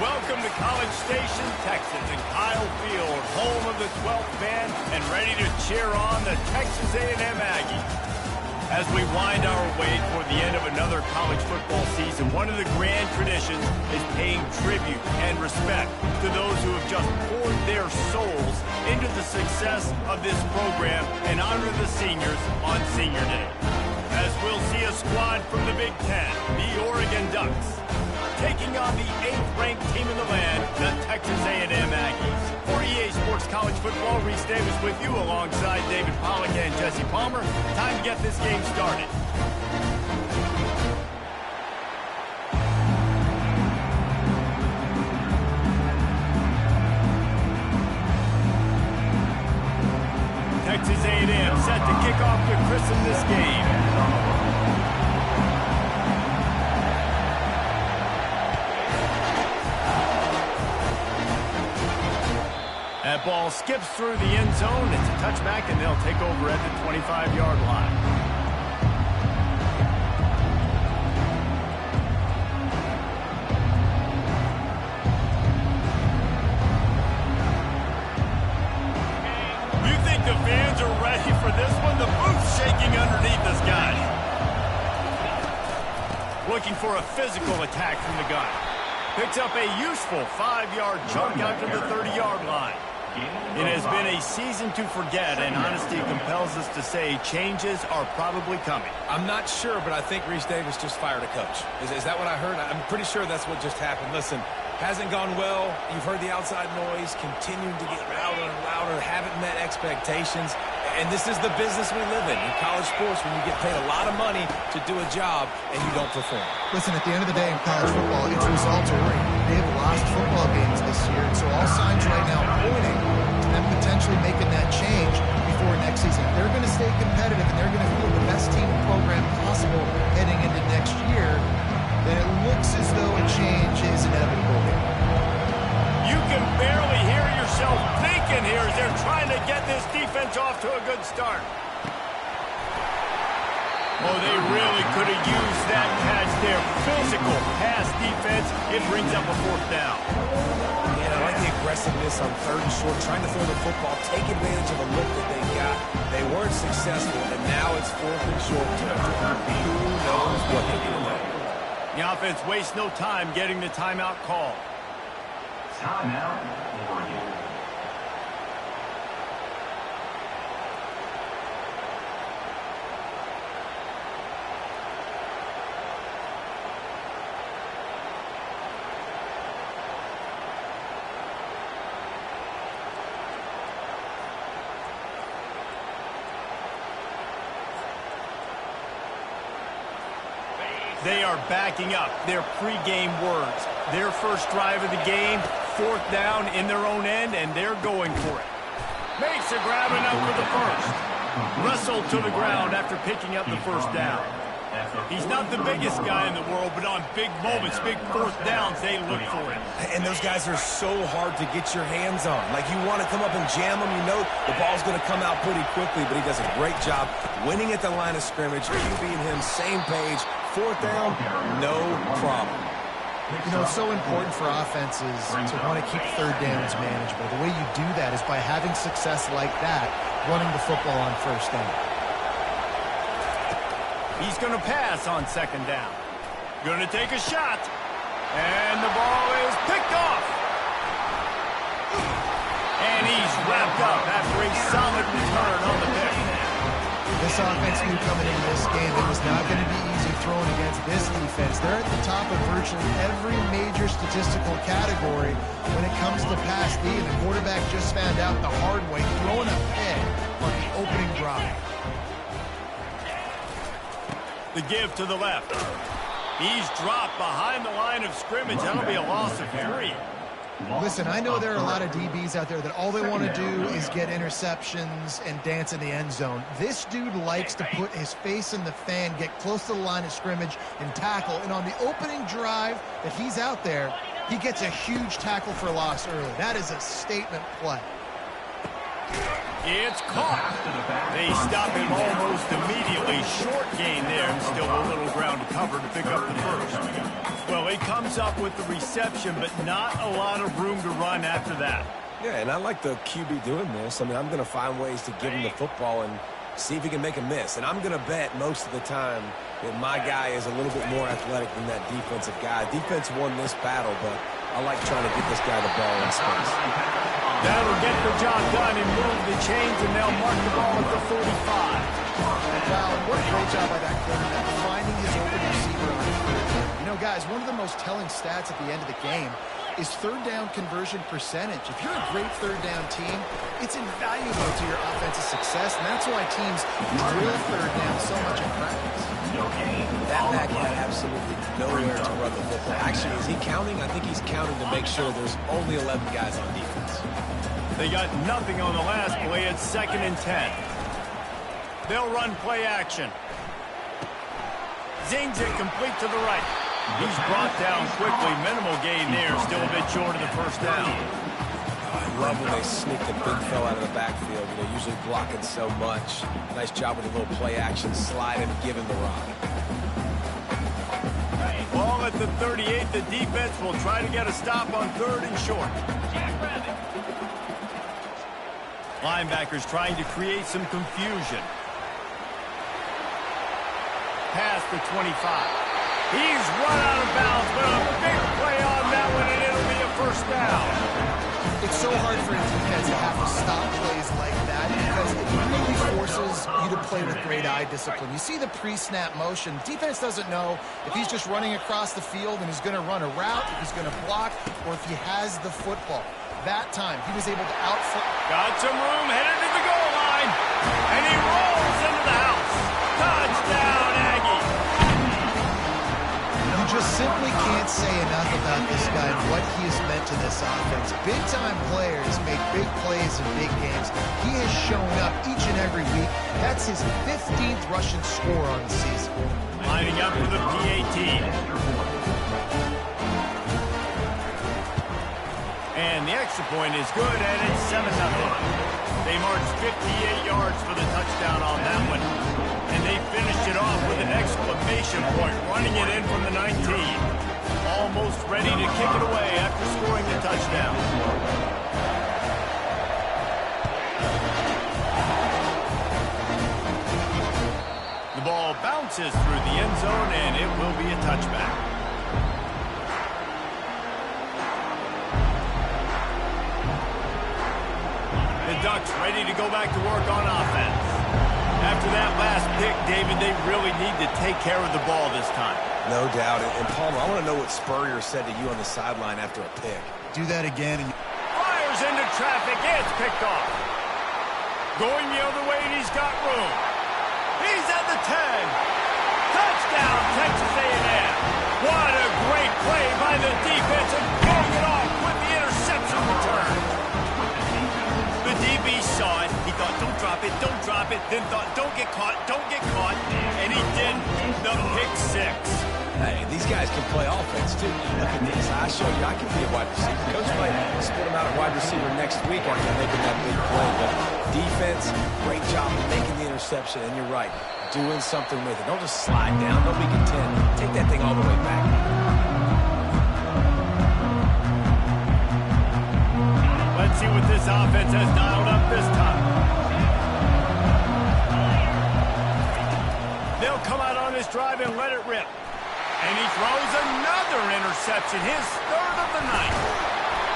welcome to College Station, Texas, and Kyle Field, home of the 12th man, and ready to cheer on the Texas A&M Aggies. As we wind our way toward the end of another college football season, one of the grand traditions is paying tribute and respect to those who have just poured their souls into the success of this program and honor the seniors on Senior Day. As we'll see a squad from the Big Ten, the Oregon Ducks, taking on the 8th-ranked team in the land, the Texas A&M Aggies. For EA Sports College Football, Reese Davis with you alongside David Pollack and Jesse Palmer. Time to get this game started. Texas A&M set to kick off to christen this game. That ball skips through the end zone. It's a touchback, and they'll take over at the 25-yard line. You think the fans are ready for this one? The booth's shaking underneath this guy. Looking for a physical attack from the gun. Picks up a useful 5-yard chunk out to the 30-yard line. It has been a season to forget, and honesty compels us to say changes are probably coming. I'm not sure, but I think Reese Davis just fired a coach. Is that what I heard? I'm pretty sure that's what just happened. Listen, hasn't gone well. You've heard the outside noise, continuing to get louder and louder, haven't met expectations. And this is the business we live in college sports, when you get paid a lot of money to do a job and you don't perform. Listen, at the end of the day in college football, it's results oriented. They have lost football games this year, and so all signs right now pointing to them potentially making that change before next season. If they're going to stay competitive and they're going to field the best team program possible heading into next year, then it looks as though a change is inevitable. You can barely hear yourself thinking here as they're trying to get this defense off to a good start. Oh, they really could have used that catch there. Physical pass defense. It brings up a 4th down. And I like the aggressiveness on 3rd and short, trying to throw the football, take advantage of a look that they got. They weren't successful, and now it's 4th and short. Who knows what they can do. The offense wastes no time getting the timeout call. Timeout, Oregon. They are backing up their pregame words. Their first drive of the game, 4th down in their own end, and they're going for it. Makes a grab enough for the first. Wrestled to the ground after picking up the 1st down. He's not the biggest guy in the world, but on big moments, big 4th downs, they look for it. And those guys are so hard to get your hands on. Like, you want to come up and jam them, you know the ball's going to come out pretty quickly, but he does a great job winning at the line of scrimmage. QB and him, same page. 4th down, no problem. You know, it's so important for offenses to want to keep 3rd downs manageable. The way you do that is by having success like that, running the football on 1st down. He's going to pass on 2nd down. Going to take a shot. And the ball is picked off. And he's wrapped up after a solid return on the pick. This offense knew coming into this game it was not going to be easy throwing against this defense. They're at the top of virtually every major statistical category when it comes to pass D, and the quarterback just found out the hard way, throwing a pick on the opening drive. The give to the left. He's dropped behind the line of scrimmage. That'll be a loss of 3. Listen, I know there are a lot of DBs out there that all they want to do is get interceptions and dance in the end zone. This dude likes to put his face in the fan, get close to the line of scrimmage, and tackle. And on the opening drive that he's out there, he gets a huge tackle for loss early. That is a statement play. It's caught. They stop him almost immediately. Short gain there, and still a little ground to cover to pick up the first. Well, he comes up with the reception, but not a lot of room to run after that. Yeah, and I like the QB doing this. I mean, I'm going to find ways to give him the football and see if he can make a miss. And I'm going to bet most of the time that my guy is a little bit more athletic than that defensive guy. Defense won this battle, but I like trying to get this guy the ball in space. That'll get the job done and move the chains, and they'll mark the ball at the 45. Wow, what a great job by that quarterback, finding his open receiver on third down. You know, guys, one of the most telling stats at the end of the game is third down conversion percentage. If you're a great third down team, it's invaluable to your offensive success, and that's why teams drill third down so much in practice. That back had absolutely nowhere to run the football. Actually, is he counting? I think he's counting to make sure there's only 11 guys on defense. They got nothing on the last play. It's 2nd and 10. They'll run play action. Zings it complete to the right. He's brought down quickly. Minimal gain there. Still a bit short of the first down. I love when they sneak the big fella out of the backfield. They're usually blocking so much. Nice job with a little play action. Slide him, give him the rock. Ball at the 38. The defense will try to get a stop on 3rd and short. Linebackers trying to create some confusion. Past the 25. He's run out of bounds, but a big play on that one, and it'll be a first down. It's so hard for a defense to have to stop plays like that because it really forces you to play with great eye discipline. You see the pre-snap motion. Defense doesn't know if he's just running across the field and he's going to run a route, if he's going to block, or if he has the football. That time, he was able to outfoot. Got some room, headed to the goal line, and he rolls into the house. Touchdown, Aggie. You just simply can't say enough about this guy and what he has meant to this offense. Big-time players make big plays in big games. He has shown up each and every week. That's his 15th rushing score on the season. Lining up for the PAT. And the extra point is good, and it's 7-0. They marched 58 yards for the touchdown on that one. And they finished it off with an exclamation point, running it in from the 19. Almost ready to kick it away after scoring the touchdown. The ball bounces through the end zone, and it will be a touchback. The Ducks ready to go back to work on offense. After that last pick, David, they really need to take care of the ball this time. No doubt. And Palmer, I want to know what Spurrier said to you on the sideline after a pick. Do that again. And Fires into traffic. It's picked off. Going the other way, and he's got room. He's at the 10. Touchdown, Texas A&M. What a great play by the defense, and getting it off with the interception return. The DB saw it. He thought, don't drop it. Then thought, don't get caught. And he did the pick 6. Hey, these guys can play offense, too. Look at this. I show you I can be a wide receiver. Coach might split him out at wide receiver next week after making that big play. But defense, great job of making the interception. And you're right, doing something with it. Don't just slide down. Don't be content. Take that thing all the way back. Let's see what this offense has dialed up this time. They'll come out on this drive and let it rip. And he throws another interception, his 3rd of the night.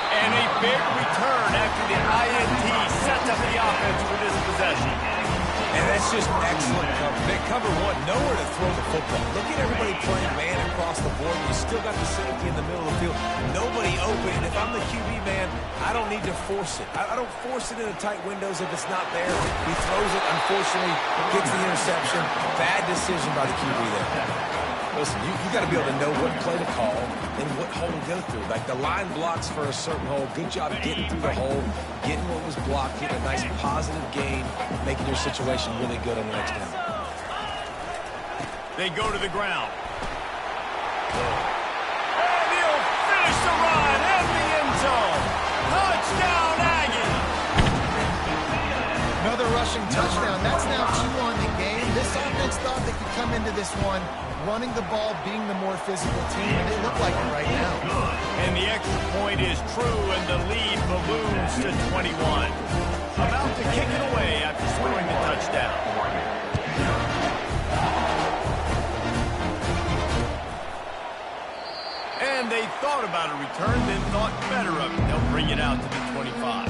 And a big return after the INT sets up the offense for this possession. And that's just excellent cover. They cover one, nowhere to throw the football. Look at everybody playing man across the board. You still got the safety in the middle of the field. Nobody open. And if I'm the QB man, I don't need to force it. I don't force it into tight windows if it's not there. He throws it, unfortunately, gets the interception. Bad decision by the QB there. Listen, you got to be able to know what play to call and what hole to go through. Like the line blocks for a certain hole. Good job getting through the hole, getting what was blocked, getting a nice positive gain, making your situation really good on the next down. They go to the ground. And he'll finish the run in the end zone. Touchdown, Aggie. another rushing touchdown. That's now 2 on the game. This offense thought they could come into into this one, running the ball, being the more physical team, and they look like it right now. And the extra point is true, and the lead balloons to 21. About to kick it away after scoring the touchdown. And they thought about a return, then thought better of it. They'll bring it out to the 25.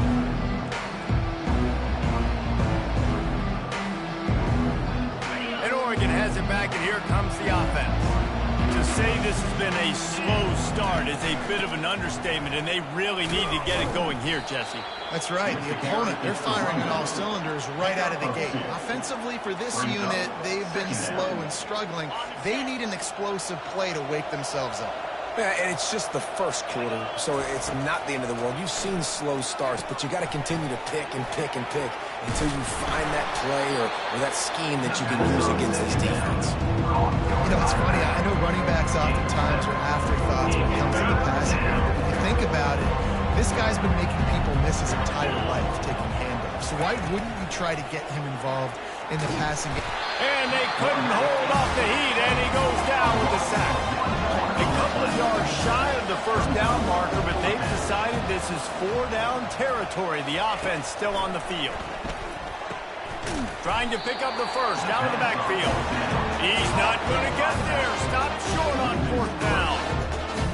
And Oregon has it back, and here comes the offense. To say this has been a slow start is a bit of an understatement, and they really need to get it going here, Jesse. That's right. The opponent, they're firing on all cylinders right out of the gate. Offensively, for this unit, they've been slow and struggling. They need an explosive play to wake themselves up. Yeah, and it's just the first quarter, so it's not the end of the world. You've seen slow starts, but you got to continue to pick and pick and pick until you find that play or that scheme that you can use against this defense. You know, it's funny. I know running backs oftentimes are afterthoughts when it comes to the passing game, but when you think about it, this guy's been making people miss his entire life taking handoffs. So why wouldn't you try to get him involved in the passing game? And they couldn't hold off the heat, and he goes down with a sack. A couple of yards shy of the first down marker, but they've decided this is 4-down territory. The offense still on the field. Trying to pick up the first, down to the backfield. He's not going to get there. Stopped short on 4th down.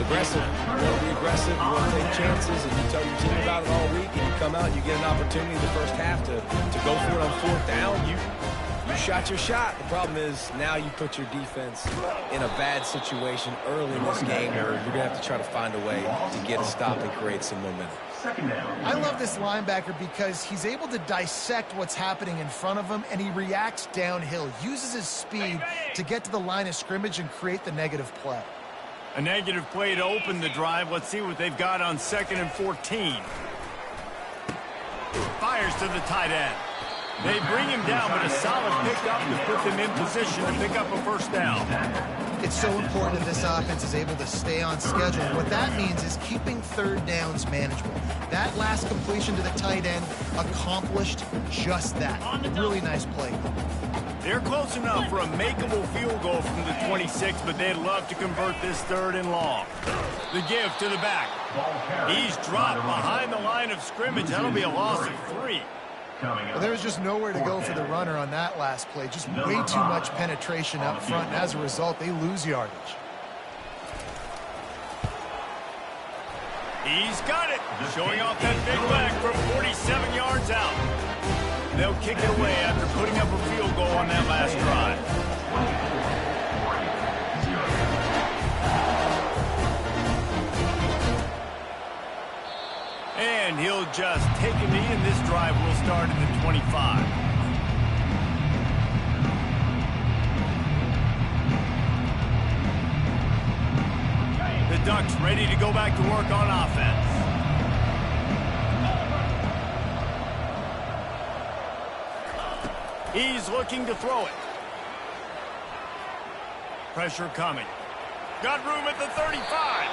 Aggressive. You want to be aggressive. You want to take chances, and you tell your team about it all week, and you come out and you get an opportunity the first half to go for it on 4th down. You shot your shot. The problem is now you put your defense in a bad situation early in this game where you're going to have to try to find a way to get a stop and create some momentum. I love this linebacker because he's able to dissect what's happening in front of him, and he reacts downhill, uses his speed to get to the line of scrimmage and create the negative play. A negative play to open the drive. Let's see what they've got on 2nd and 14. Fires to the tight end. They bring him down, but a solid pickup to put them in position to pick up a first down. It's so important that this offense is able to stay on schedule. What that means is keeping 3rd downs manageable. That last completion to the tight end accomplished just that. Really nice play. They're close enough for a makeable field goal from the 26, but they'd love to convert this 3rd and long. The give to the back. He's dropped behind the line of scrimmage. That'll be a loss of 3. Well, there was just nowhere to go for the runner on that last play. Just way too much penetration up front, and as a result, they lose yardage. He's got it. Showing off that big leg from 47 yards out. They'll kick it away after putting up a field goal on that last drive. And he'll just take a knee, and this drive will start at the 25. The Ducks ready to go back to work on offense. He's looking to throw it. Pressure coming. Got room at the 35.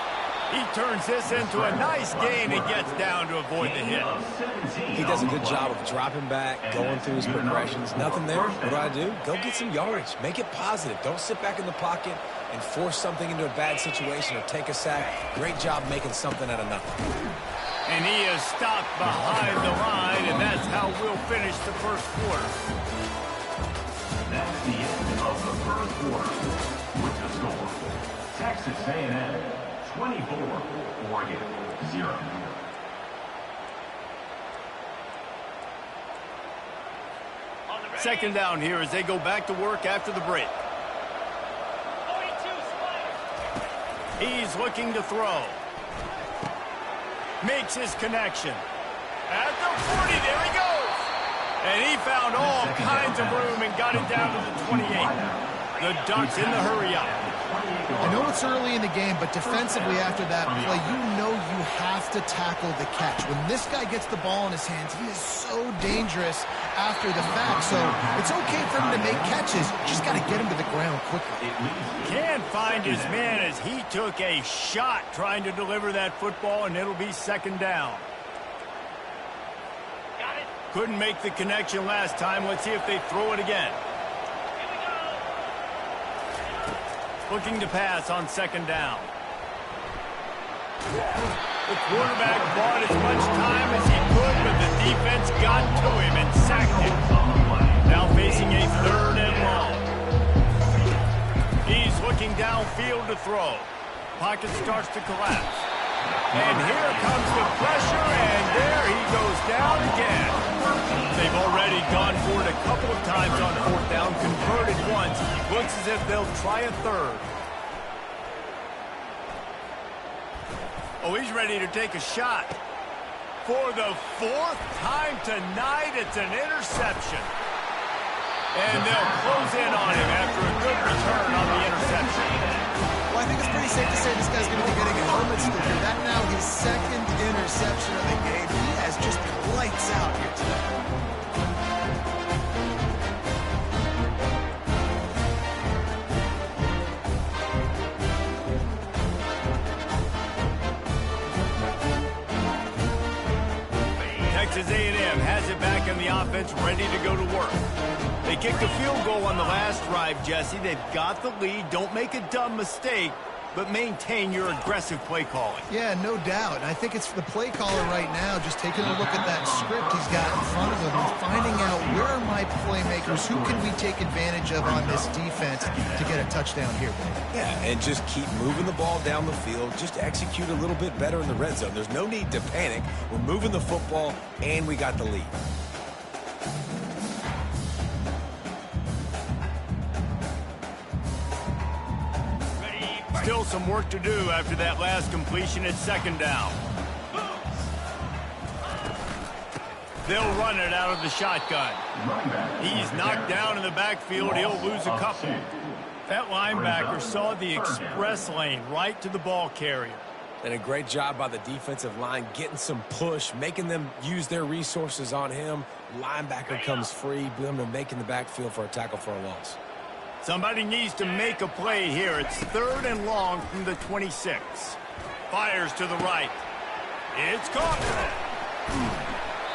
He turns this into a nice gain and gets down to avoid the hit. He does a good job of dropping back, going through his progressions. Nothing there. What do? Go get some yardage. Make it positive. Don't sit back in the pocket and force something into a bad situation or take a sack. Great job making something out of nothing. And he is stopped behind the line, and that's how we'll finish the first quarter. That's the end of the first quarter. With the score, Texas A&M 24, Oregon 0. Second down here as they go back to work after the break. He's looking to throw. Makes his connection. At the 40, there he goes. And he found all kinds of room and got it down to the 28. The Ducks in the hurry up. I know it's early in the game, but defensively after that play, you know you have to tackle the catch. When this guy gets the ball in his hands, he is so dangerous after the fact. So it's okay for him to make catches. Just got to get him to the ground quickly. Can't find his man as he took a shot trying to deliver that football, and it'll be second down. Couldn't make the connection last time. Let's see if they throw it again. Looking to pass on second down. The quarterback bought as much time as he could, but the defense got to him and sacked him. Now facing a third and long. He's looking downfield to throw. Pocket starts to collapse. And here comes the pressure, and there he goes down again. They've already gone for it a couple of times on fourth down, converted once. Looks as if they'll try a third. Oh, he's ready to take a shot. For the fourth time tonight, it's an interception. And they'll close in on him after a good return on the interception. Well, I think it's pretty safe to say this guy's going to be getting a helmet sticker. That now his second interception of the game. He has just lights out here today. Texas A&M has it back in the offense, ready to go to work. They kicked a field goal on the last drive, Jesse. They've got the lead. Don't make a dumb mistake, but maintain your aggressive play calling. Yeah, no doubt. And I think it's the play caller right now just taking a look at that script he's got in front of him and finding out where are my playmakers, who can we take advantage of on this defense to get a touchdown here, baby. Yeah, and just keep moving the ball down the field. Just execute a little bit better in the red zone. There's no need to panic. We're moving the football, and we got the lead. Still some work to do after that last completion at second down. They'll run it out of the shotgun. He's knocked down in the backfield. He'll lose a couple. That linebacker saw the express lane right to the ball carrier. And a great job by the defensive line getting some push, making them use their resources on him. Linebacker comes free, boom, and making the backfield for a tackle for a loss. Somebody needs to make a play here. It's third and long from the 26. Fires to the right. It's caught.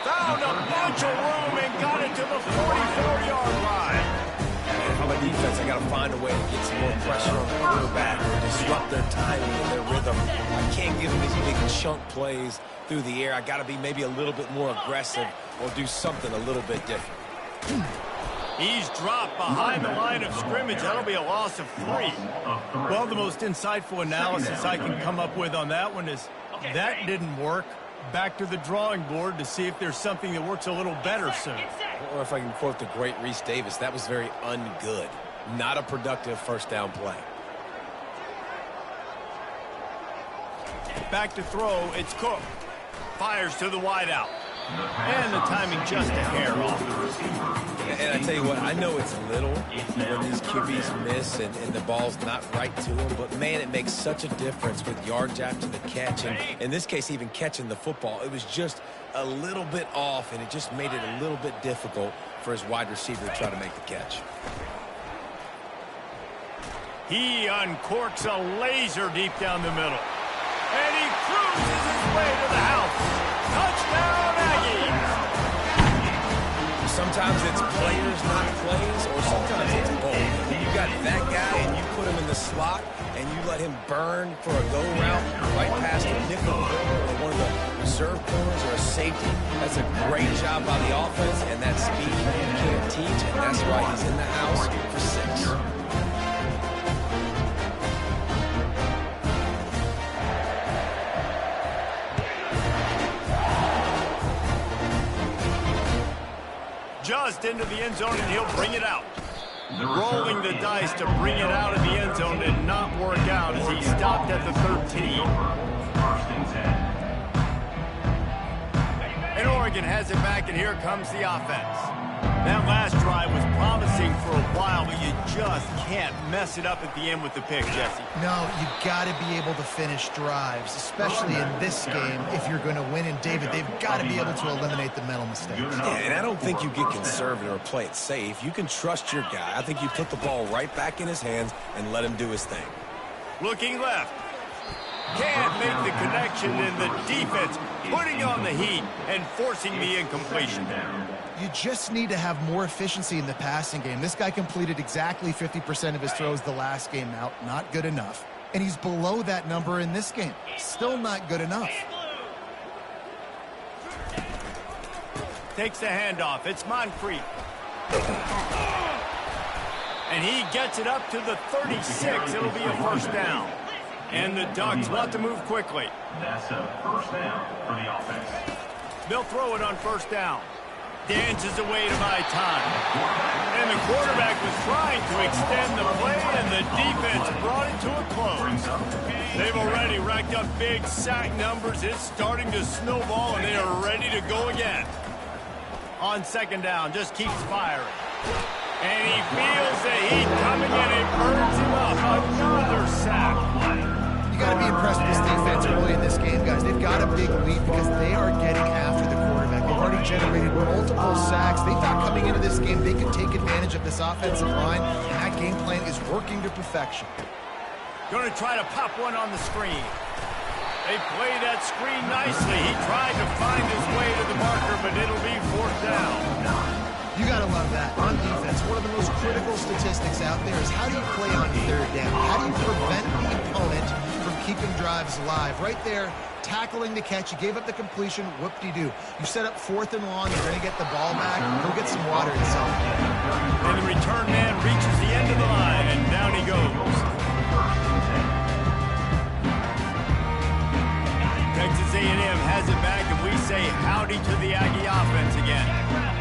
Found a bunch of room and got it to the 44-yard line. And on the defense, I got to find a way to get some more pressure on the quarterback or disrupt their timing and their rhythm. I can't give them these big chunk plays through the air. I got to be maybe a little bit more aggressive or do something a little bit different. He's dropped behind the line of scrimmage. That'll be a loss of 3. Well, the most insightful analysis I can come up with on that one is that didn't work. Back to the drawing board to see if there's something that works a little better soon. Or if I can quote the great Reese Davis, that was very ungood. Not a productive first down play. Back to throw, it's Cook. Fires to the wideout. And the timing just a hair off. And I tell you what, I know it's little when these QBs miss and the ball's not right to them, but man, it makes such a difference with yards after the catch. And in this case, even catching the football, it was just a little bit off, and it just made it a little bit difficult for his wide receiver to try to make the catch. He uncorks a laser deep down the middle. And he cruises his way to the house. Touchdown, Aggies! Sometimes it's players, not plays, or sometimes it's both. When you got that guy and you put him in the slot and you let him burn for a go route right past a nickel or one of the reserve corners or a safety, that's a great job by the offense, and that speed you can't teach, and that's why he's in the house for 6. Just into the end zone, and he'll bring it out. Rolling the dice to bring it out of the end zone did not work out as he stopped at the 13. And Oregon has it back, and here comes the offense. That last drive was promising for a while, but you just can't mess it up at the end with the pick, Jesse. No, you got to be able to finish drives, especially in this game if you're going to win. And, David, they've got to be able to eliminate the mental mistakes. Yeah, and I don't think you get conservative or play it safe. You can trust your guy. I think you put the ball right back in his hands and let him do his thing. Looking left. Can't make the connection, and the defense putting on the heat and forcing the incompletion. You just need to have more efficiency in the passing game. This guy completed exactly 50% of his throws the last game out. Not good enough. And he's below that number in this game. Still not good enough. Takes the handoff. It's Moncrief. And he gets it up to the 36. It'll be a first down. And the Ducks want to move quickly. That's a first down for the offense. They'll throw it on first down. Dances away to buy time. And the quarterback was trying to extend the play, and the defense brought it to a close. They've already racked up big sack numbers. It's starting to snowball, and they are ready to go again. On second down, just keeps firing. And he feels the heat coming in. It burns him up. Another sack. You got to be impressed with this defense early in this game, guys. They've got a big lead because they are getting after the quarterback. They've already generated multiple sacks. They thought coming into this game they could take advantage of this offensive line, and that game plan is working to perfection. Going to try to pop one on the screen. They play that screen nicely. He tried to find his way to the marker, but it'll be fourth down. You got to love that. On defense, one of the most critical statistics out there is how do you play on third down? How do you prevent the opponent from keeping drives alive? Right there, tackling the catch. You gave up the completion. Whoop-de-doo. You set up fourth and long. You're going to get the ball back. Go get some water inside. And the return man reaches the end of the line, and down he goes. Texas A&M has it back, and we say howdy to the Aggie offense again.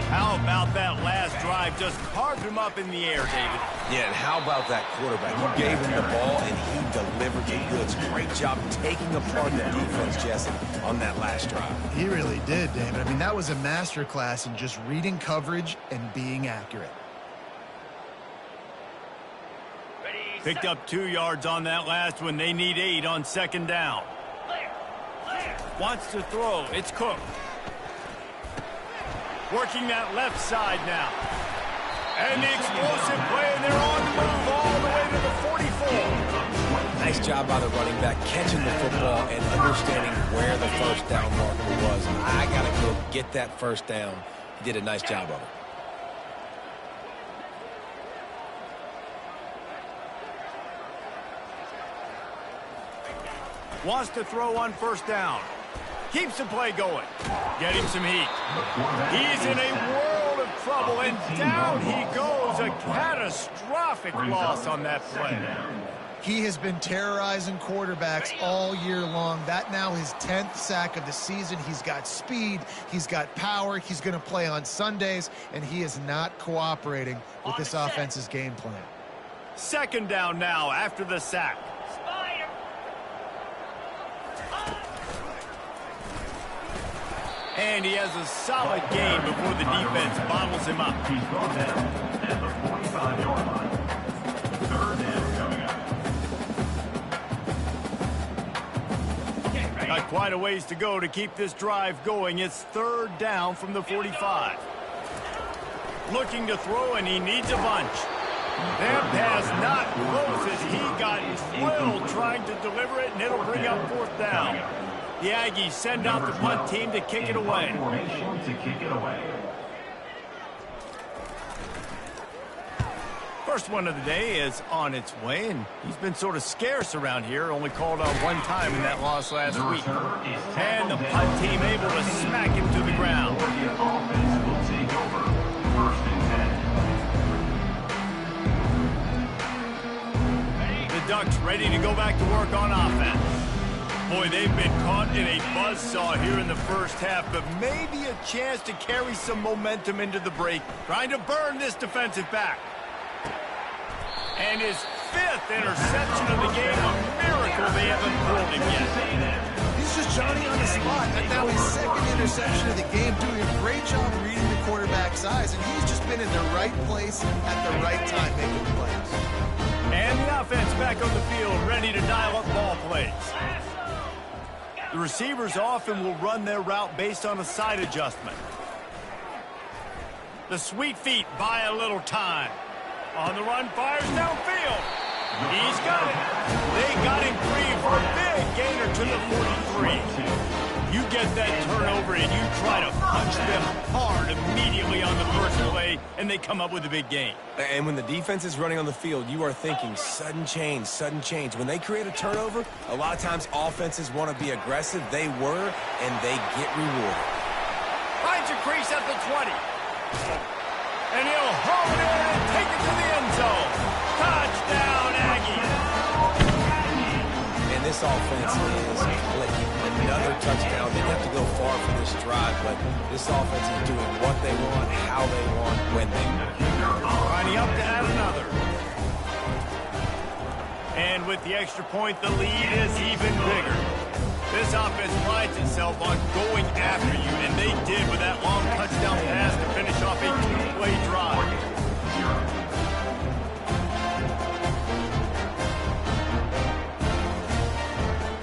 How about that last drive? Just carved him up in the air, David. Yeah, and how about that quarterback? You gave him the ball, and he delivered the goods. Great job taking apart the defense, Jesse, on that last drive. He really did, David. I mean, that was a masterclass in just reading coverage and being accurate. Picked up 2 yards on that last one. They need 8 on second down. Wants to throw. It's Cook. Working that left side now. And the explosive play, and they're on the move all the way to the 44. Nice job by the running back, catching the football and understanding where the first down marker was. I got to go get that first down. He did a nice job of it. Wants to throw on first down. Keeps the play going. Get him some heat. He's in a world of trouble, and down he goes. A catastrophic loss on that play. He has been terrorizing quarterbacks all year long. That now his 10th sack of the season. He's got speed. He's got power. He's going to play on Sundays, and he is not cooperating with this offense's game plan. Second down now after the sack. And he has a solid gain before the defense bottles him up. He's brought down at the 45-yard line. Third down coming up. Got quite a ways to go to keep this drive going. It's third down from the 45. Looking to throw, and he needs a bunch. That pass not close as he got drilled trying to deliver it, and it'll bring up fourth down. The Aggies send out the punt team to kick it away. First one of the day is on its way, and he's been sort of scarce around here, only called out one time in that loss last week. And the punt team able to smack him to the ground. The Ducks ready to go back to work on offense. Boy, they've been caught in a buzzsaw here in the first half, but maybe a chance to carry some momentum into the break. Trying to burn this defensive back. And his 5th interception of the game, a miracle they haven't pulled him yet. He's just Johnny on the spot. And now his 2nd interception of the game, doing a great job reading the quarterback's eyes, and he's just been in the right place at the right time making plays. And the offense back on the field, ready to dial up ball plays. The receivers often will run their route based on a side adjustment. The sweet feet buy a little time. On the run, fires downfield. He's got it. They got him free for a big gainer to the 43. You get that turnover and you try to punch them hard immediately on the first play, and they come up with a big gain. And when the defense is running on the field, you are thinking sudden change, sudden change. When they create a turnover, a lot of times offenses want to be aggressive. They were, and they get rewarded. Finds a crease at the 20. And he'll hold it and take it to the end zone. Touchdown, Aggies. And this offense is clicking. Another touchdown. They have to go far for this drive, but this offense is doing what they want, how they want, when they want. Lining up to add another. And with the extra point, the lead is even bigger. This offense prides itself on going after you, and they did with that long touchdown pass to finish off a two-play drive.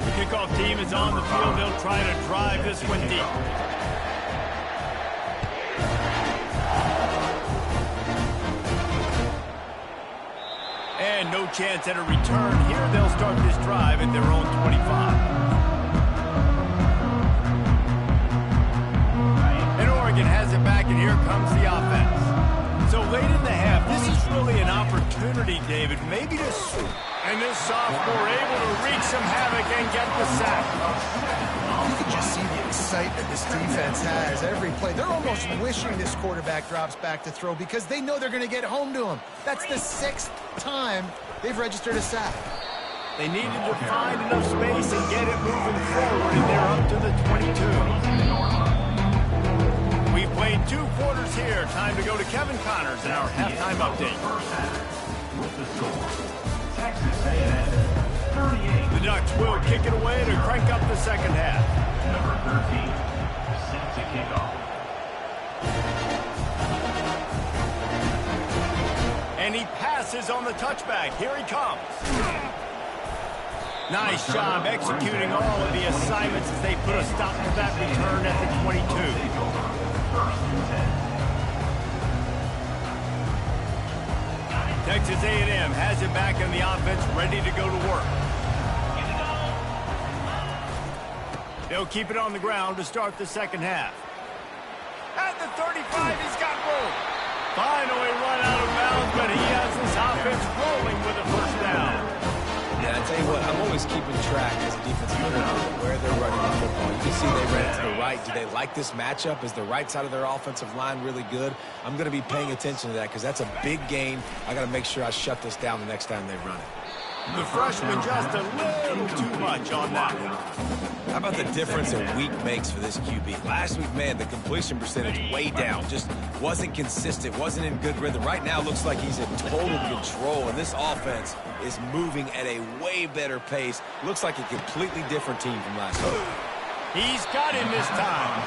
The kickoff team is on the field. They'll try to drive this one deep. And no chance at a return here. They'll start this drive at their own 25. Has it back, and here comes the offense. So late in the half, this is really an opportunity, David, maybe to swoop. And this sophomore able to wreak some havoc and get the sack. You can just see the excitement this defense has every play. They're almost wishing this quarterback drops back to throw because they know they're going to get home to him. That's the 6th time they've registered a sack. They needed to find enough space and get it moving forward, and they're up to the 22. We've played 2 quarters here. Time to go to Kevin Connors in our halftime update. With the score, Texas A&M 38. The Ducks will kick it away to crank up the second half. Number 13, set to kick off. And he passes on the touchback. Here he comes. Nice job executing all of the assignments as they put a stop to that return at the 22. Texas A&M has it back in the offense, ready to go to work. They'll keep it on the ground to start the second half. At the 35, he's got room. Finally run out of bounds, but he has this offense rolling with a first down. Yeah, I tell you what, I'm always keeping track as a defensive coordinator where they're running the football. You can see they ran it to the right. Do they like this matchup? Is the right side of their offensive line really good? I'm going to be paying attention to that because that's a big game. I got to make sure I shut this down the next time they run it. The freshman just a little too much on that one. How about the difference a week makes for this QB? Last week, man, the completion percentage way down. Just wasn't consistent, wasn't in good rhythm. Right now, looks like he's in total control, and this offense is moving at a way better pace. Looks like a completely different team from last week. He's got him this time.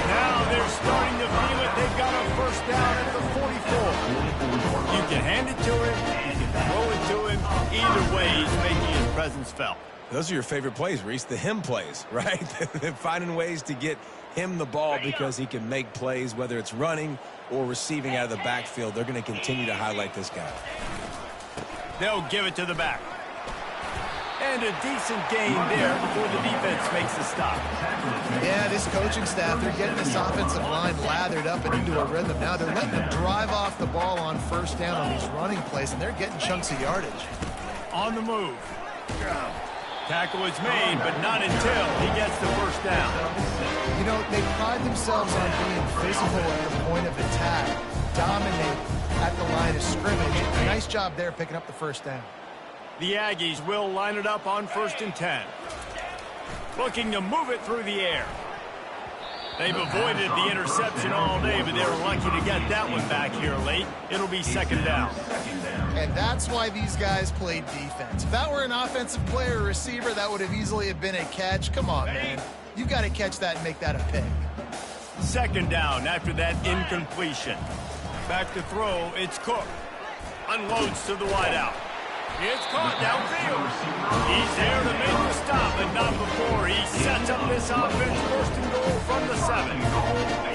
Now they're starting to feel it. They've got a first down at the 44. You can hand it to him, you can throw it to him. Either way, he's making his presence felt. Those are your favorite plays, Reese, the him plays, right? Finding ways to get him the ball because he can make plays, whether it's running or receiving out of the backfield. They're going to continue to highlight this guy. They'll give it to the back. And a decent gain there before the defense makes the stop. Yeah, this coaching staff, they're getting this offensive line lathered up and into a rhythm. Now they're letting them drive off the ball on first down on these running plays, and they're getting chunks of yardage. On the move. Tackle is made, but not until he gets the first down. You know, they pride themselves on being physical at the point of attack, dominate at the line of scrimmage. Nice job there picking up the first down. The Aggies will line it up on 1st and 10. Looking to move it through the air. They've avoided the interception all day, but they were lucky to get that one back here late. It'll be 2nd down. And that's why these guys played defense. If that were an offensive player or receiver, that would have easily have been a catch. Come on, man. You've got to catch that and make that a pick. 2nd down after that incompletion. Back to throw, it's Cook. Unloads to the wideout. It's caught downfield. He's there to make the stop, but not before he sets up this offense first and goal from the 7.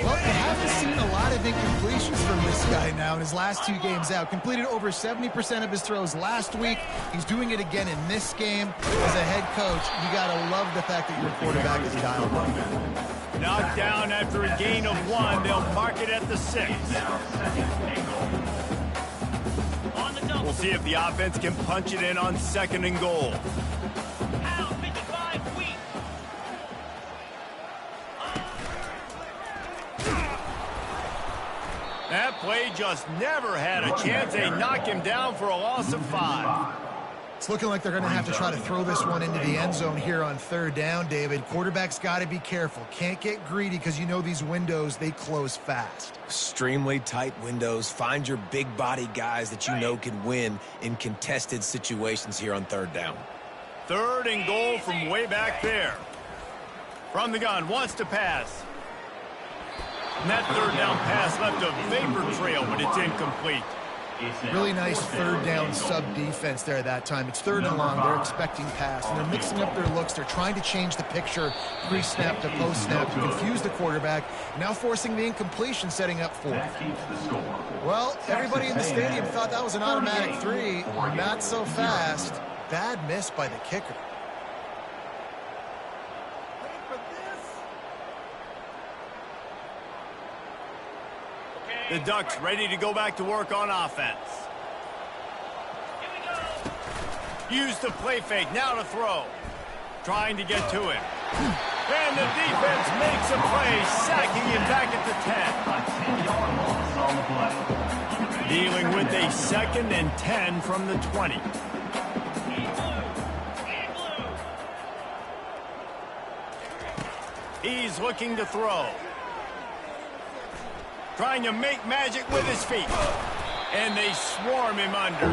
Well, you haven't seen a lot of incompletions from this guy now in his last 2 games out. Completed over 70% of his throws last week. He's doing it again in this game. As a head coach, you got to love the fact that your quarterback is dialed up. Knocked down after a gain of 1. They'll mark it at the 6. We'll see if the offense can punch it in on 2nd and goal. That play just never had a chance. They knock him down for a loss of 5. It's looking like they're going to have to try to throw this one into the end zone here on 3rd down, David. Quarterback's got to be careful. Can't get greedy because you know these windows, they close fast. Extremely tight windows. Find your big body guys that you know can win in contested situations here on 3rd down. 3rd and goal from way back there. From the gun, wants to pass. And that 3rd down pass left a vapor trail, but it's incomplete. Really nice 3rd down sub-defense there that time. It's 3rd and long. They're expecting pass, and they're mixing up their looks. They're trying to change the picture pre-snap to post-snap to confuse the quarterback. Now forcing the incompletion, setting up 4th. Well, everybody in the stadium thought that was an automatic 3. Not so fast. Bad miss by the kicker. The Ducks ready to go back to work on offense. Use the play fake, now to throw. Trying to get to him. And the defense makes a play, sacking him back at the 10. Dealing with a 2nd and 10 from the 20. He's looking to throw. Trying to make magic with his feet. And they swarm him under.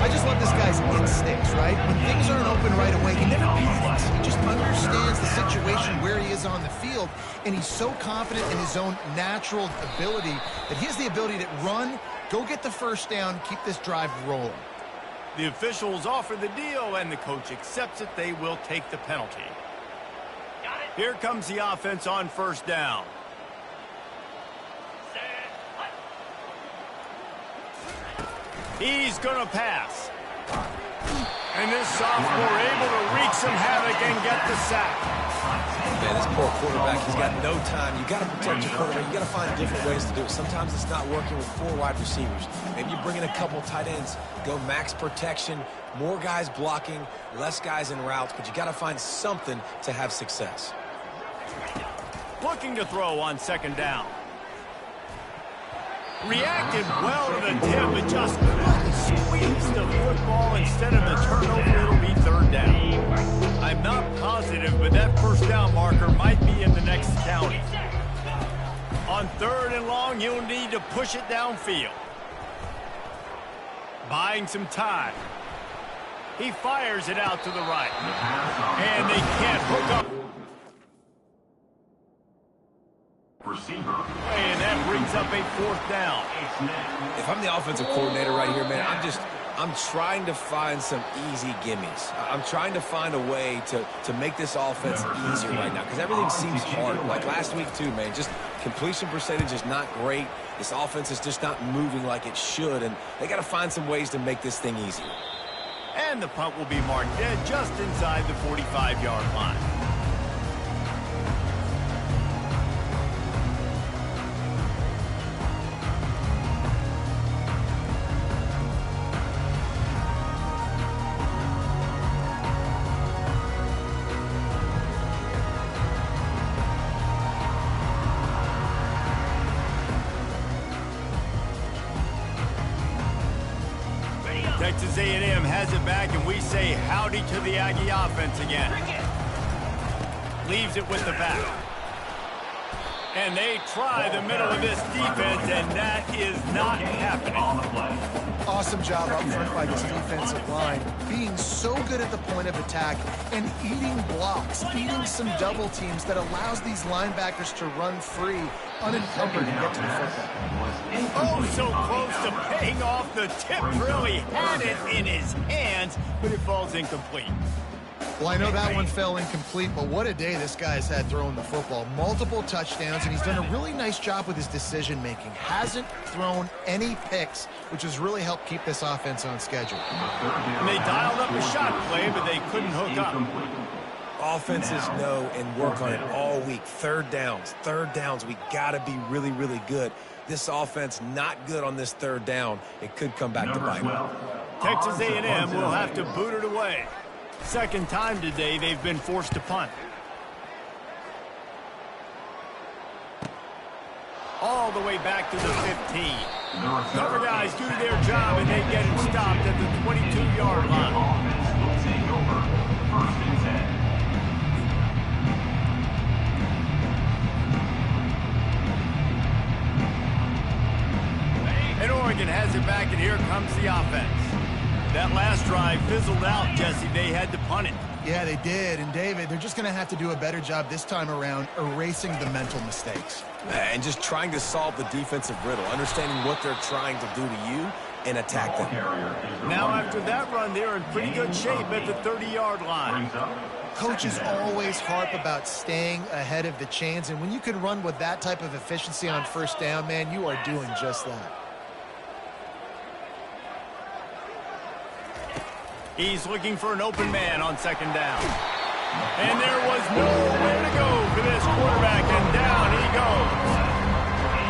I just love this guy's instincts, right? When things aren't open right away, he never panics. He just understands the situation where he is on the field, and he's so confident in his own natural ability that he has the ability to run, go get the 1st down, keep this drive rolling. The officials offer the deal, and the coach accepts it. They will take the penalty. Here comes the offense on 1st down. He's going to pass. And this sophomore able to wreak some havoc and get the sack. Man, this poor quarterback, he's got no time. You got to protect your quarterback. You got to find different ways to do it. Sometimes it's not working with 4 wide receivers. Maybe you bring in a couple tight ends, go max protection, more guys blocking, less guys in routes, but you got to find something to have success. Looking to throw on 2nd down. Reacted well to the tip, but just couldn't squeeze the football instead of the turnover. It'll be 3rd down. I'm not positive, but that 1st down marker might be in the next county. On 3rd and long, you'll need to push it downfield. Buying some time. He fires it out to the right. And they can't hook up. Receiver. And that brings up a 4th down. If I'm the offensive coordinator right here, man, I'm trying to find some easy gimmies. I'm trying to find a way to make this offense easier right now because everything seems hard. Like last week too, man, just completion percentage is not great. This offense is just not moving like it should, and they got to find some ways to make this thing easier. And the punt will be marked dead just inside the 45-yard line. Texas A&M has it back, and we say howdy to the Aggie offense again. Leaves it with the back. And they try the middle of this defense, and that is not happening. Awesome job up front by this defensive line, being so good at the point of attack and eating blocks, eating some double teams that allows these linebackers to run free, unencumbered, and get to the football. Oh, so close to paying off the tip. Really had it in his hands, but it falls incomplete. Well, I know that one fell incomplete, but what a day this guy's had throwing the football. Multiple touchdowns, and he's done a really nice job with his decision-making. Hasn't thrown any picks, which has really helped keep this offense on schedule. And they dialed up a shot play, but they couldn't hook up. Offenses know and work on it all week. Third downs. We got to be really, really good. This offense not good on this third down. It could come back to bite them. Texas A&M will have to boot it away. Second time today they've been forced to punt. All the way back to the 15. Cover guys do their job, and they get it stopped at the 22-yard line. And Oregon has it back, and here comes the offense. That last drive fizzled out, Jesse. They had to punt it. Yeah, they did. And, David, they're just going to have to do a better job this time around erasing the mental mistakes. And just trying to solve the defensive riddle, understanding what they're trying to do to you and attack them. Now, after that run, they're in pretty good shape at the 30-yard line. Coaches always harp about staying ahead of the chains, and when you can run with that type of efficiency on first down, man, you are doing just that. He's looking for an open man on second down. And there was nowhere to go for this quarterback, and down he goes.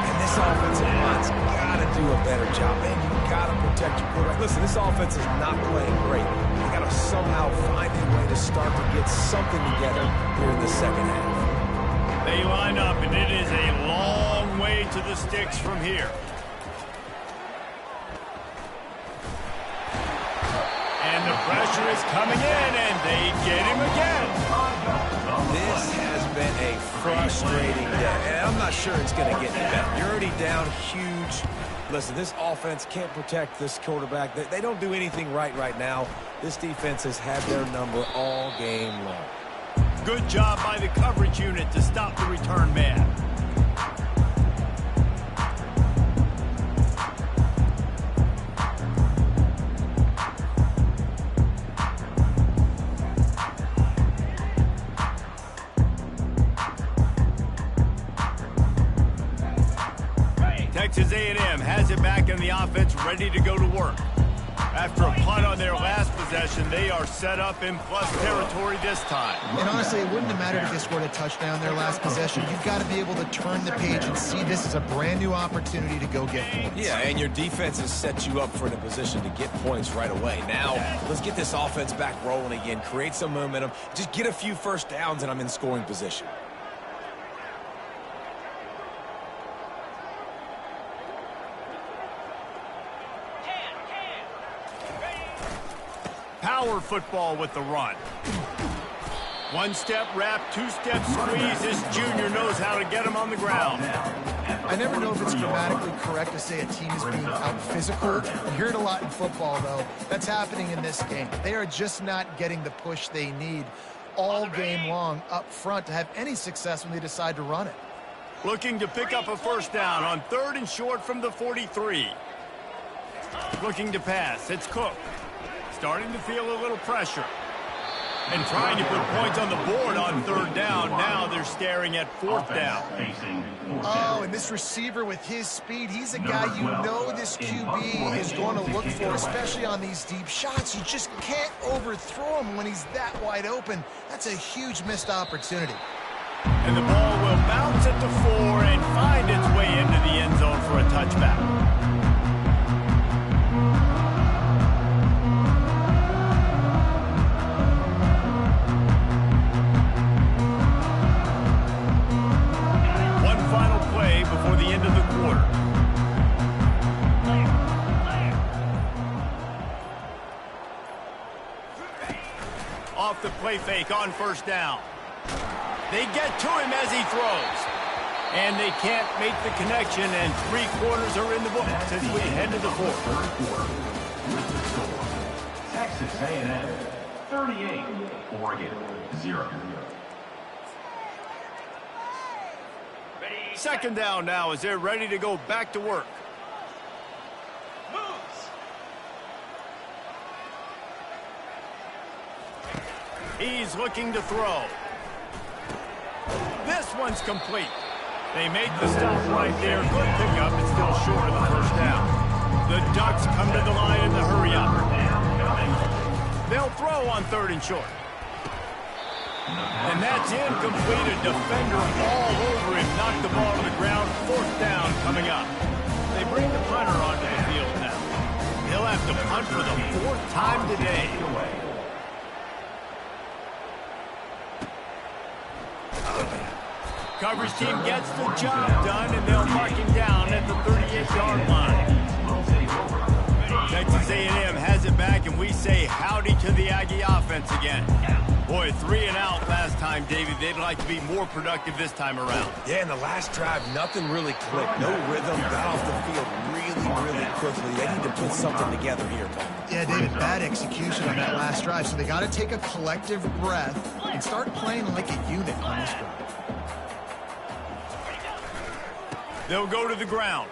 And this offensive line's got to do a better job. Man, you got to protect your quarterback. Listen, this offense is not playing great. You got to somehow find a way to start to get something together here in the second half. They line up, and it is a long way to the sticks from here. And the pressure is coming in, and they get him again. This has been a frustrating day, and I'm not sure it's going to get any better. You're already down huge. Listen, this offense can't protect this quarterback. They don't do anything right now. This defense has had their number all game long. Good job by the coverage unit to stop the return man. Texas A&M has it back in the offense, ready to go to work. After a punt on their last possession, they are set up in plus territory this time. And honestly, it wouldn't have mattered if they scored a touchdown their last possession. You've got to be able to turn the page and see this as a brand new opportunity to go get points. Yeah, and your defense has set you up for a position to get points right away. Now, let's get this offense back rolling again, create some momentum, just get a few first downs, and I'm in scoring position. Power football with the run. One-step wrap, two-step squeeze. This junior knows how to get him on the ground. I never know if it's grammatically correct to say a team is being out-physical. You hear it a lot in football, though. That's happening in this game. They are just not getting the push they need all game long up front to have any success when they decide to run it. Looking to pick up a first down on 3rd and short from the 43. Looking to pass. It's Cook. Starting to feel a little pressure. And trying to put points on the board on 3rd down. Now they're staring at 4th down. Oh, and this receiver with his speed, he's a guy you know this QB is going to look for, especially on these deep shots. You just can't overthrow him when he's that wide open. That's a huge missed opportunity. And the ball will bounce at the 4 and find its way into the end zone for a touchback. Before the end of the quarter. Off the play fake on 1st down. They get to him as he throws. And they can't make the connection, and 3 quarters are in the books as we head to the fourth. Third quarter. With the score, Texas A&M 38, Oregon 0. Second down now as they're ready to go back to work. He's looking to throw. This one's complete. They make the stop right there. Good pickup. It's still short of the first down. The Ducks come to the line in the hurry-up. They'll throw on 3rd and short. And that's incomplete. A defender all over him. Knocked the ball to the ground. 4th down coming up. They bring the punter onto the field now. He'll have to punt for the 4th time today. Coverage team gets the job done, and they'll mark him down at the 38-yard line. Texas A&M has it back, and we say howdy to the Aggie offense again. Boy, 3 and out last time, David. They'd like to be more productive this time around. Yeah, in the last drive, nothing really clicked. No rhythm, got off the field really quickly. They need to put something together here, Paul. Yeah, David, bad execution on that last drive, so they got to take a collective breath and start playing like a unit on this drive. They'll go to the ground.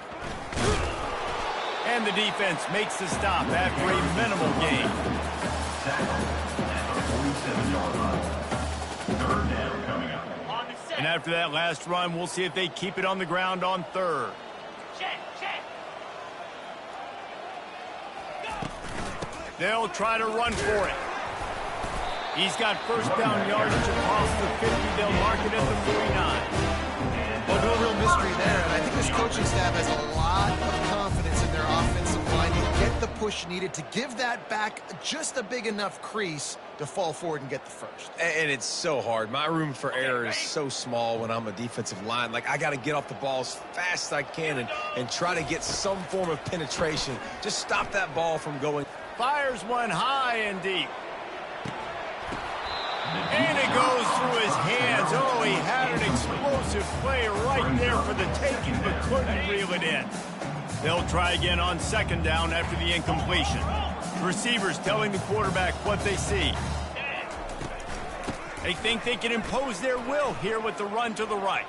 And the defense makes the stop after a minimal gain. Third down coming up. And after that last run, we'll see if they keep it on the ground on 3rd. They'll try to run for it. He's got first down yardage across the 50. They'll mark it at the 49. Well, no real mystery there, and I think this coaching staff has a lot of confidence in their offensive line to get the push needed to give that back just a big enough crease to fall forward and get the first. And it's so hard. My room for error is so small when I'm a defensive line. Like, I got to get off the ball as fast as I can and try to get some form of penetration. Just stop that ball from going. Fires one high and deep. And it goes through his hands. Oh, he had an explosive play right there for the taking, but couldn't reel it in. They'll try again on 2nd down after the incompletion. Receivers telling the quarterback what they see. They think they can impose their will here with the run to the right.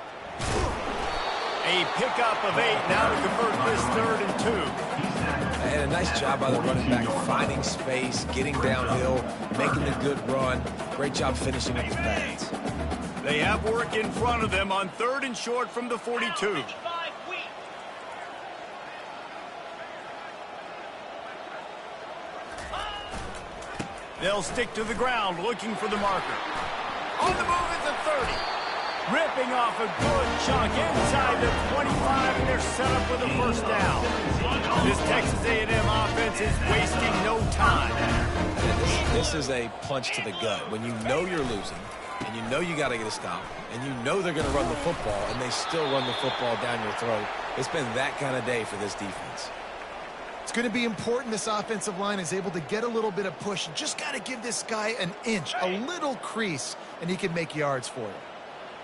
A pickup of 8 now to convert this 3rd and 2. And a nice job by the running back, finding space, getting downhill, making a good run. Great job finishing with his pads. They have work in front of them on 3rd and short from the 42. They'll stick to the ground looking for the marker. On the move at the 30. Ripping off a good chunk inside the 25, and they're set up with a first down. This Texas A&M offense is wasting no time. This is a punch to the gut. When you know you're losing, and you know you got to get a stop, and you know they're going to run the football, and they still run the football down your throat. It's been that kind of day for this defense. It's going to be important this offensive line is able to get a little bit of push. Just got to give this guy an inch, a little crease, and he can make yards for you.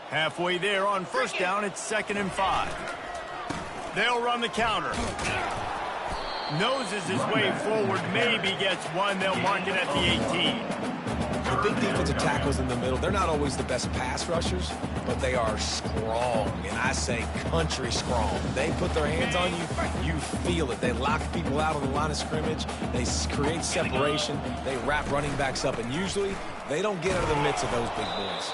Halfway there on first down, it's 2nd and 5. They'll run the counter. Noses his way forward, maybe gets one. They'll mark it at the 18. The big defensive tackles in the middle, they're not always the best pass rushers, but they are strong, and I say country strong. They put their hands on you, you feel it. They lock people out on the line of scrimmage. They create separation. They wrap running backs up, and usually they don't get out of the midst of those big boys.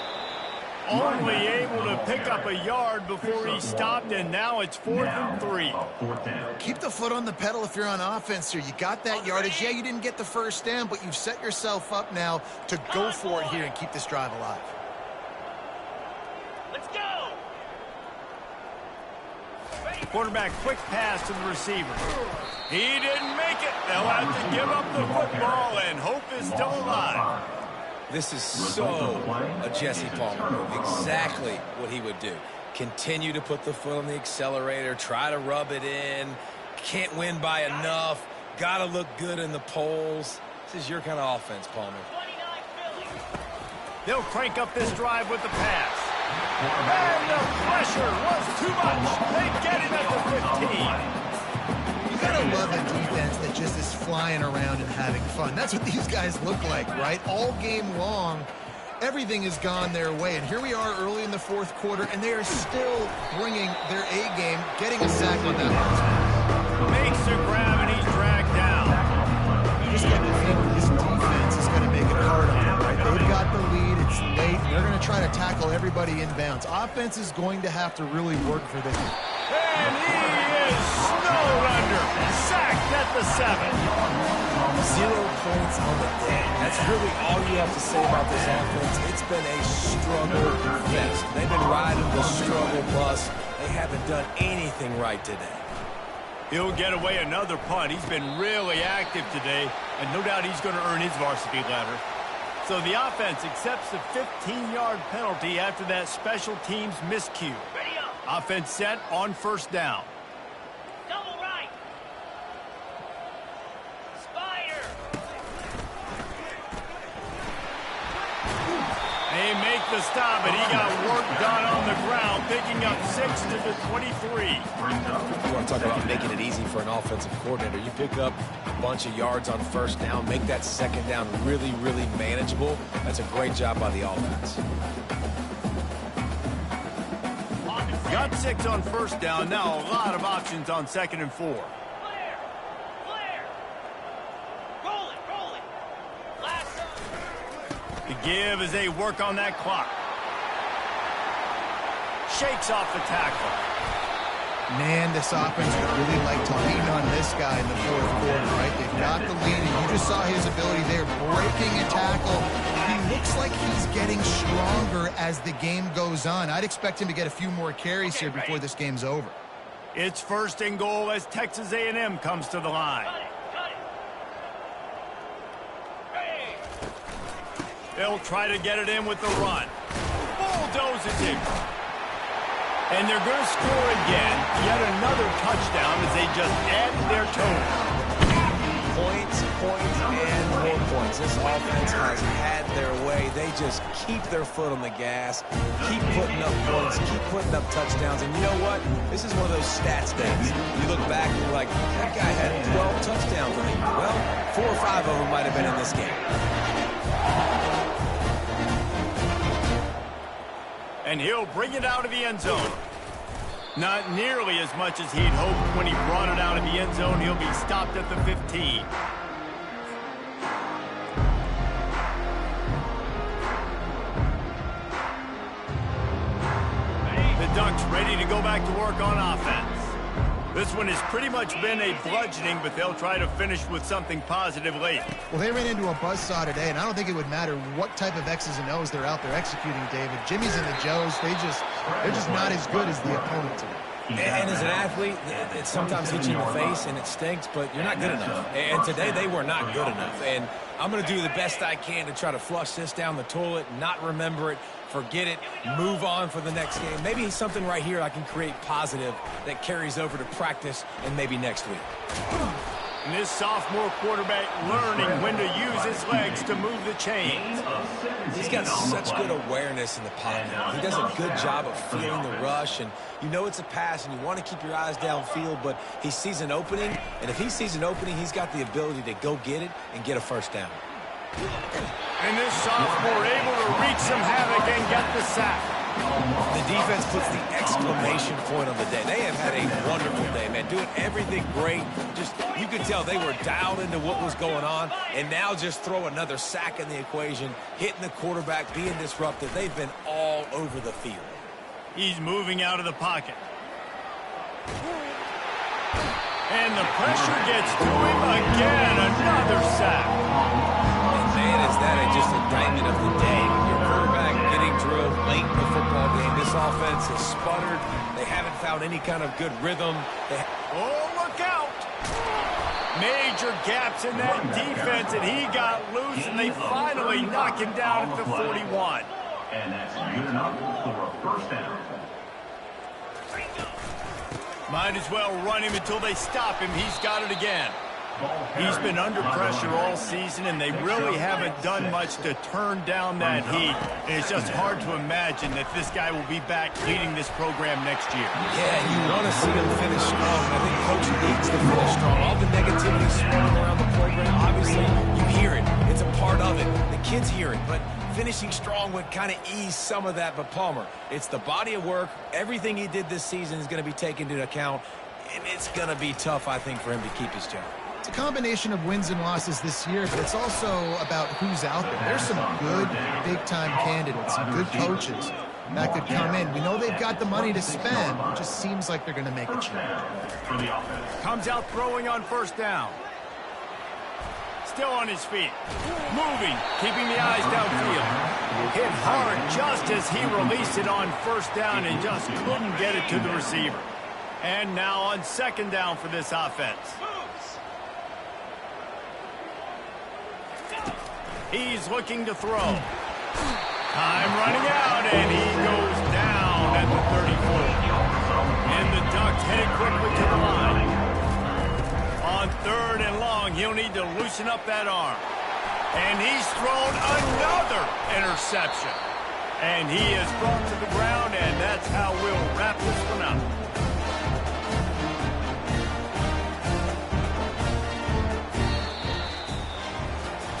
Only able to pick up a yard before he stopped, and now it's 4th and 3. Keep the foot on the pedal if you're on offense here. You got that yardage. Yeah, you didn't get the first down, but you've set yourself up now to go for it here and keep this drive alive. Let's go! Quarterback, quick pass to the receiver. He didn't make it. They'll have to give up the football, and hope is still alive. This is so a Jesse Palmer move. Exactly what he would do. Continue to put the foot on the accelerator, try to rub it in. Can't win by enough. Got to look good in the polls. This is your kind of offense, Palmer. They'll crank up this drive with the pass. And the pressure was too much. They get him at the 15. You gotta love a defense that just is flying around and having fun. That's what these guys look like, right? All game long, everything has gone their way. And here we are early in the fourth quarter, and they are still bringing their A game, getting a sack on that one. Makes the grab, and he's dragged down. You just get the feeling this defense is going to make it hard on them, right? They've got the lead. It's late. They're going to try to tackle everybody inbounds. Offense is going to have to really work for this. And he is snowed under. Sacked at the 7. 0 points on the day. That's really all you have to say about this offense. It's been a struggle fest. They've been riding the struggle bus. They haven't done anything right today. He'll get away another punt. He's been really active today, and no doubt he's going to earn his varsity ladder. So the offense accepts the 15-yard penalty after that special teams miscue. Offense set on first down. Double right. Spider. They make the stop, and he got work done on the ground, picking up 6 to the 23. You want to talk about making it easy for an offensive coordinator. You pick up a bunch of yards on first down, make that second down really, really manageable. That's a great job by the offense. Got 6 on first down. Now a lot of options on 2nd and 4. Clear. Clear. Roll it. Roll it. Last up. The give as they work on that clock. Shakes off the tackle. Man, this offense would really like to lean on this guy in the fourth quarter, right? They've got the lead, and you just saw his ability there, breaking a tackle. He looks like he's getting stronger as the game goes on. I'd expect him to get a few more carries here before this game's over. It's 1st and goal as Texas A&M comes to the line. Cut it. Hey. They'll try to get it in with the run. Bulldozes him. And they're going to score again. Yet another touchdown as they just added their total. Points, and more points. This offense has had their way. They just keep their foot on the gas, keep putting up points, keep putting up touchdowns. And you know what? This is one of those stats days. You look back and you're like, that guy had 12 touchdowns. I mean, well, 4 or 5 of them might have been in this game. And he'll bring it out of the end zone. Not nearly as much as he'd hoped when he brought it out of the end zone. He'll be stopped at the 15. The Ducks ready to go back to work on offense. This one has pretty much been a bludgeoning, but they'll try to finish with something positive late. Well, they ran into a buzzsaw today, and I don't think it would matter what type of X's and O's they're out there executing, David. Jimmy's and the Joes, they're just not as good as the opponent today. And as an athlete, it sometimes hits you in the face and it stinks, but you're not good enough. And today they were not good enough. And I'm going to do the best I can to try to flush this down the toilet, not remember it, forget it, move on for the next game. Maybe something right here I can create positive that carries over to practice and maybe next week. And this sophomore quarterback learning when to use his legs to move the chains. He's got such good awareness in the pocket. He does a good job of feeling the rush, and you know it's a pass, and you want to keep your eyes downfield, but he sees an opening, and if he sees an opening, he's got the ability to go get it and get a first down. And this sophomore able to wreak some havoc and get the sack. The defense puts the exclamation point on the day. They have had a wonderful day, man. Doing everything great. Just, you could tell they were dialed into what was going on. And now just throw another sack in the equation, hitting the quarterback, being disruptive. They've been all over the field. He's moving out of the pocket. And the pressure gets to him again. Another sack. And man, is that just a diamond of the day. Your quarterback getting drilled late in the football game. This offense has sputtered. They haven't found any kind of good rhythm. Oh, look out! Major gaps in that defense, and he got loose, and they finally knock him down at the 41. And that's good enough for a first down. Might as well run him until they stop him. He's got it again. He's been under pressure all season, and they really haven't done much to turn down that heat. And it's just hard to imagine that this guy will be back leading this program next year. Yeah, you want to see him finish strong. I think Coach needs to finish strong. All the negativity swirling around the program, obviously, you hear it. It's a part of it. The kids hear it, but finishing strong would kind of ease some of that. But Palmer, it's the body of work. Everything he did this season is going to be taken into account, and it's going to be tough, I think, for him to keep his job. It's a combination of wins and losses this year, but it's also about who's out there. There's some good, big-time candidates, some good coaches that could come in. We know they've got the money to spend. It just seems like they're going to make a change. Comes out throwing on first down. Still on his feet. Moving, keeping the eyes downfield. Hit hard just as he released it on first down and just couldn't get it to the receiver. And now on second down for this offense. He's looking to throw. Time running out, and he goes down at the 34. And the Ducks headed quickly to the line. On third and long, he'll need to loosen up that arm. And he's thrown another interception. And he is brought to the ground, and that's how we'll wrap this one up.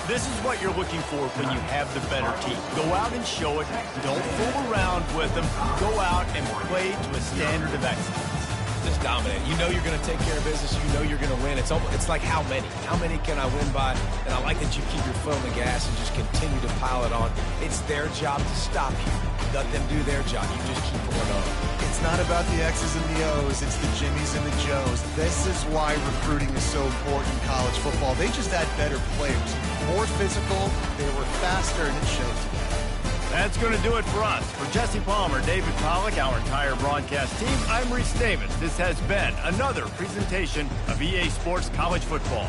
This is what you're looking for when you have the better team. Go out and show it. Don't fool around with them. Go out and play to a standard of excellence. Just dominate. You know you're going to take care of business. You know you're going to win. It's like how many? How many can I win by? And I like that you keep your foot on the gas and just continue to pile it on. It's their job to stop you. Let them do their job. You just keep going on. It's not about the X's and the O's. It's the Jimmies and the Joes. This is why recruiting is so important in college football. They just had better players. More physical, they were faster, and it shows. That's going to do it for us. For Jesse Palmer, David Pollack, our entire broadcast team, I'm Reese Davis. This has been another presentation of EA Sports College Football.